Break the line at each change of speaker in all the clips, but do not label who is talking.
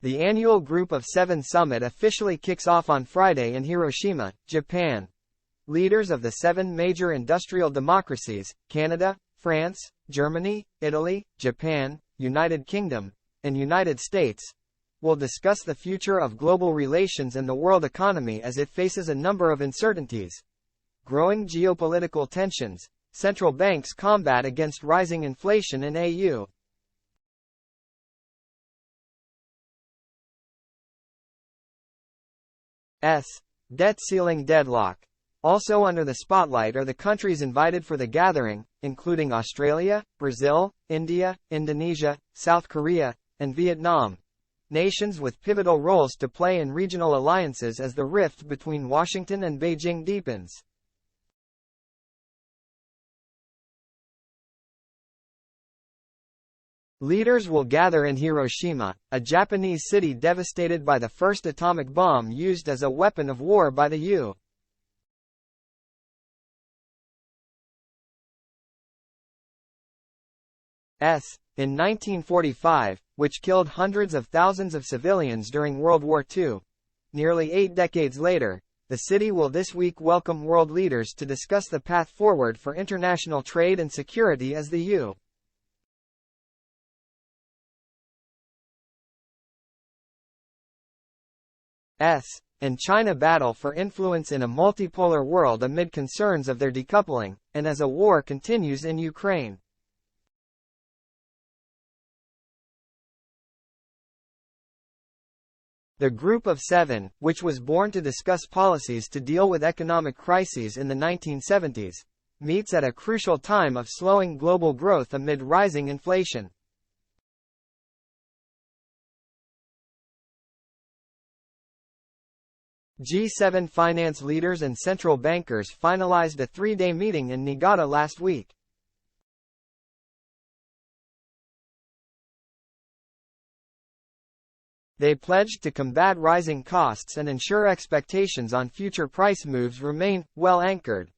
The annual Group of Seven summit officially kicks off on Friday in Hiroshima, Japan. Leaders of the 7 major industrial democracies, Canada, France, Germany, Italy, Japan, United Kingdom, and United States, will discuss the future of global relations and the world economy as it faces a number of uncertainties. Growing geopolitical tensions, central banks combat against rising inflation in AU. Debt ceiling deadlock. Also under the spotlight are the countries invited for the gathering, including Australia, Brazil, India, Indonesia, South Korea, and Vietnam. Nations with pivotal roles to play in regional alliances as the rift between Washington and Beijing deepens. Leaders will gather in Hiroshima, a Japanese city devastated by the first atomic bomb used as a weapon of war by the U.S. in 1945, which killed hundreds of thousands of civilians during World War II. Nearly 8 decades later, the city will this week welcome world leaders to discuss the path forward for international trade and security as the U.S. and China battle for influence in a multipolar world amid concerns of their decoupling, and as a war continues in Ukraine. The Group of Seven, which was born to discuss policies to deal with economic crises in the 1970s, meets at a crucial time of slowing global growth amid rising inflation. G7 finance leaders and central bankers finalized a 3-day meeting in Niigata last week. They pledged to combat rising costs and ensure expectations on future price moves remain well anchored.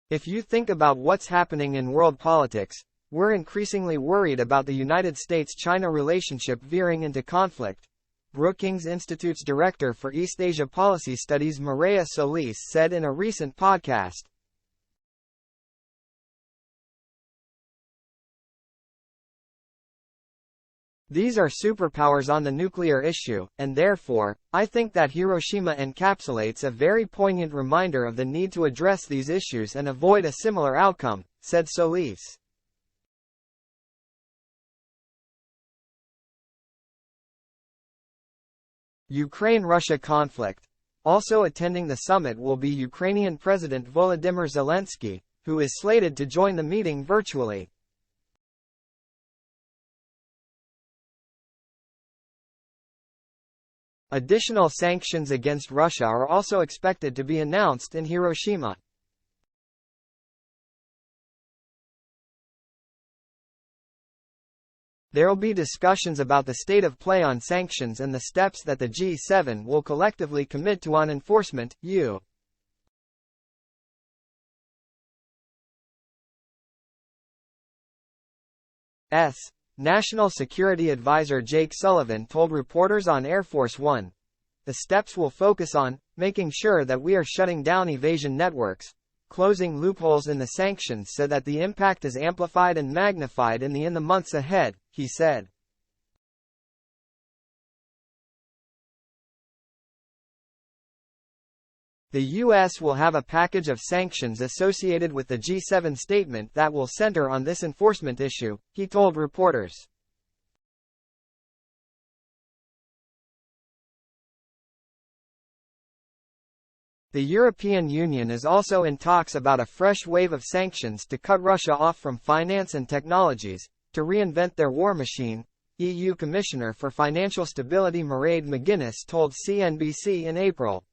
If you think about what's happening in world politics, we're increasingly worried about the United States-China relationship veering into conflict. Brookings Institute's Director for East Asia Policy Studies Mireya Solis said in a recent podcast. These are superpowers on the nuclear issue, and therefore, I think that Hiroshima encapsulates a very poignant reminder of the need to address these issues and avoid a similar outcome, said Solis. Ukraine-Russia conflict. Also attending the summit will be Ukrainian President Volodymyr Zelensky, who is slated to join the meeting virtually. Additional sanctions against Russia are also expected to be announced in Hiroshima. There will be discussions about the state of play on sanctions and the steps that the G7 will collectively commit to on enforcement. U.S. National Security Advisor Jake Sullivan told reporters on Air Force One, "The steps will focus on making sure that we are shutting down evasion networks, closing loopholes in the sanctions so that the impact is amplified and magnified in the months ahead," he said. The U.S. will have a package of sanctions associated with the G7 statement that will center on this enforcement issue, he told reporters. The European Union is also in talks about a fresh wave of sanctions to cut Russia off from finance and technologies, to reinvent their war machine, EU Commissioner for Financial Stability Mairead McGuinness told CNBC in April.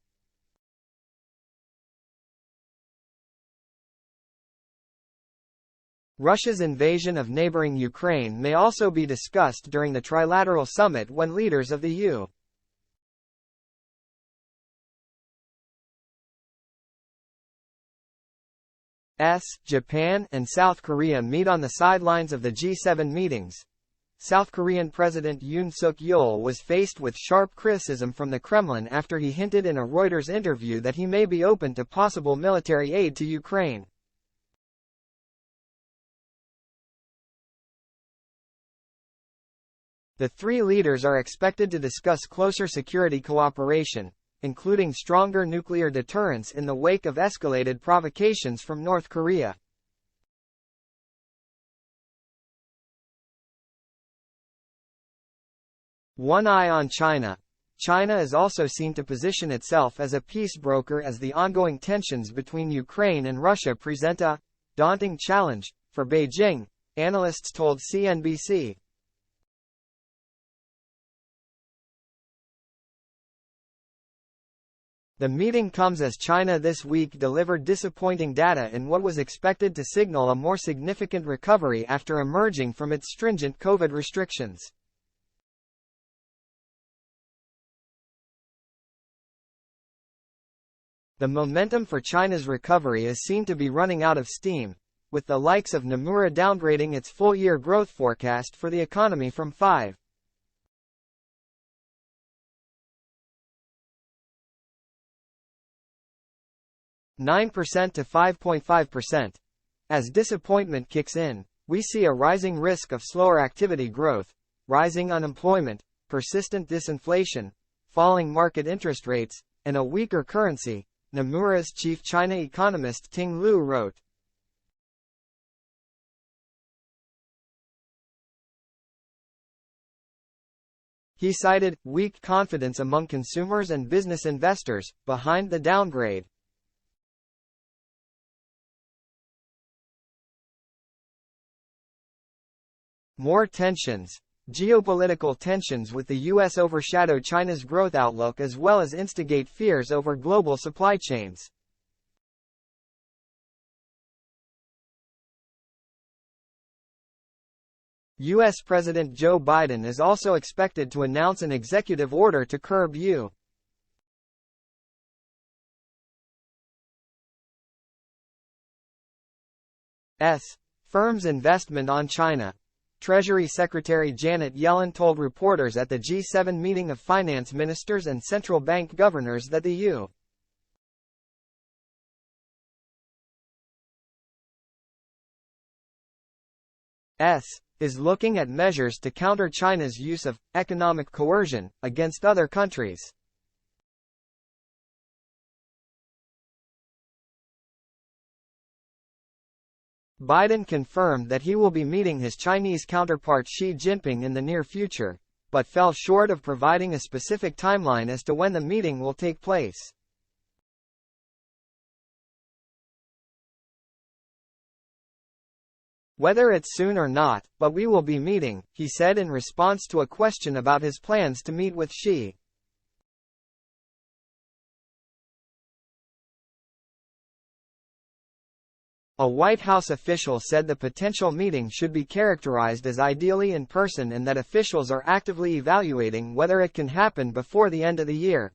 Russia's invasion of neighboring Ukraine may also be discussed during the trilateral summit when leaders of the U.S. Japan, and South Korea meet on the sidelines of the G7 meetings. South Korean President Yoon Suk-yeol was faced with sharp criticism from the Kremlin after he hinted in a Reuters interview that he may be open to possible military aid to Ukraine. The three leaders are expected to discuss closer security cooperation, including stronger nuclear deterrence in the wake of escalated provocations from North Korea. One eye on China. China is also seen to position itself as a peace broker as the ongoing tensions between Ukraine and Russia present a daunting challenge for Beijing, analysts told CNBC. The meeting comes as China this week delivered disappointing data in what was expected to signal a more significant recovery after emerging from its stringent COVID restrictions. The momentum for China's recovery is seen to be running out of steam, with the likes of Nomura downgrading its full-year growth forecast for the economy from 5% to 5.5%. As disappointment kicks in, we see a rising risk of slower activity growth, rising unemployment, persistent disinflation, falling market interest rates, and a weaker currency, Nomura's chief China economist Ting Lu wrote. He cited weak confidence among consumers and business investors behind the downgrade. More tensions. Geopolitical tensions with the U.S. overshadow China's growth outlook as well as instigate fears over global supply chains. U.S. President Joe Biden is also expected to announce an executive order to curb U.S. firms' investment on China. Treasury Secretary Janet Yellen told reporters at the G7 meeting of finance ministers and central bank governors that the U.S. is looking at measures to counter China's use of economic coercion against other countries. Biden confirmed that he will be meeting his Chinese counterpart Xi Jinping in the near future, but fell short of providing a specific timeline as to when the meeting will take place. Whether it's soon or not, but we will be meeting, he said in response to a question about his plans to meet with Xi. A White House official said the potential meeting should be characterized as ideally in person and that officials are actively evaluating whether it can happen before the end of the year.